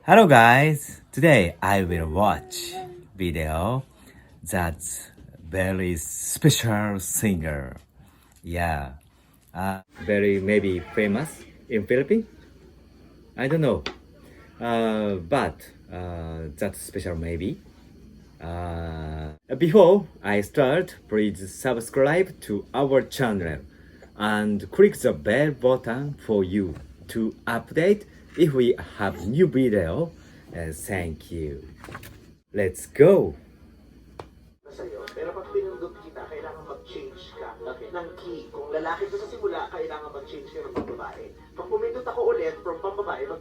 Hello guys, today I will watch video that's very special singer. Yeah, very maybe famous in Philippines. I don't know, but that's special maybe. Before I start, please subscribe to our channel and click the bell button for you to update if we have new video. Thank you. Let's go. Sa'yo. Pero pag pinundot kita, kailangan mag-change ka ng key. Kung lalaki ka sa simula, kailangan mag-change ka ng pambabae. Pag pumindot ako ulit from pambabae,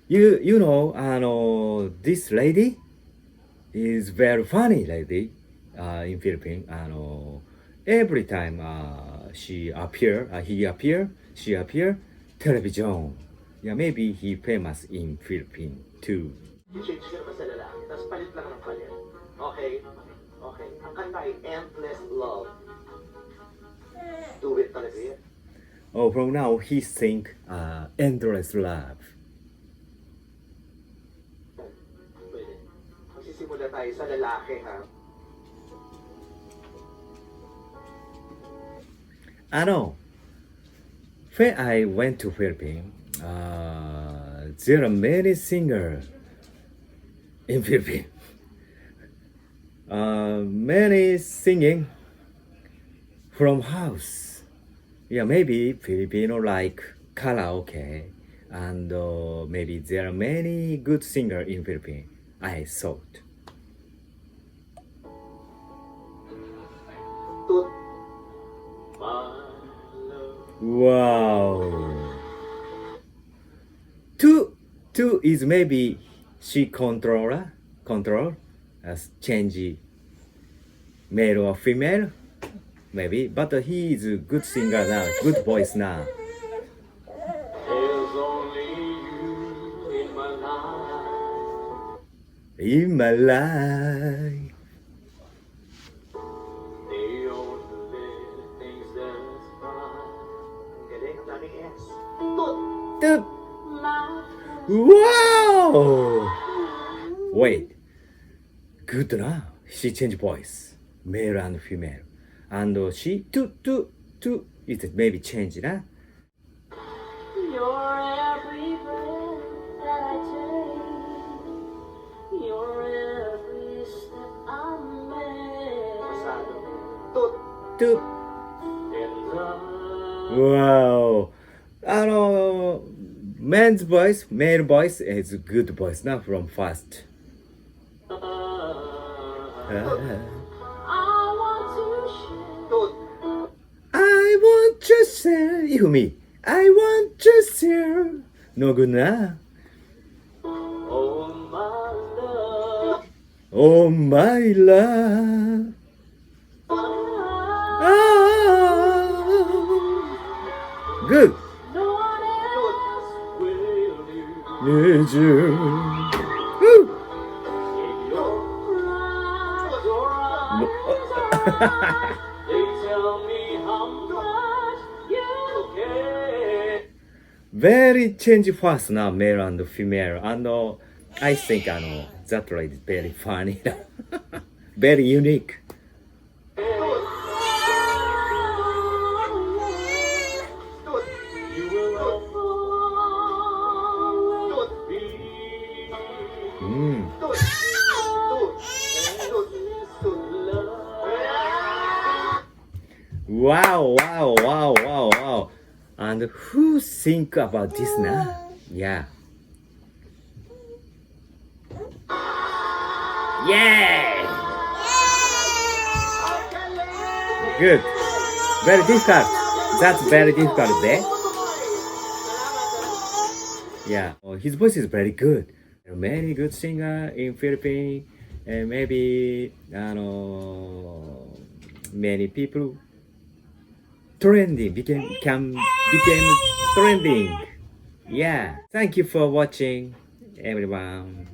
you know, this lady is very funny lady in Philippines. Every time she appear television. Yeah, maybe he famous in Philippines too. change ka naman sa lalaki. Tapos palit lang ng palit. Okay? Okay. Ang kanta ay Endless Love. Do it talaga yan. Oh, from now he sing endless love. Pwede. Magsisimula tayo sa lalaki, ha? When I went to Philippines, there are many singers in Philippines. Many singing from house. Yeah, maybe Filipino like karaoke, and maybe there are many good singers in Philippines. I thought. Tut. Wow. Two is maybe she control as change male or female, maybe. But he is a good singer now, good voice now. There's only you in my life. In my life. The only things that's right. Ang galing, ang daming S. Tut. Two. Wow! Wait. Good now. She changed voice, male and female, and she two is maybe change na. You're every breath that I take. You're every step I make. Pasado. Tut. Two. In love. Wow. Man's voice, male voice is good voice, not from first. I want to share. Tut. I want to share. You me. I want to share. No good na. Oh, my love. Oh my love. Ah. Good. No one else Will you Need you. Woo. in your eyes? They tell me how much you care. Very change fast now, male and female, and I think that lady is very funny, very unique. Tut. You will always be. Mm. Tut. Tut. Tut. Tut. Love. Wow. And who think about this now? Yeah. Yeah. Good. Very difficult. That's very difficult there. Yeah. His voice is very good. There are many good singer in Philippines, and maybe many people trending became trending. Yeah. Thank you for watching, everyone.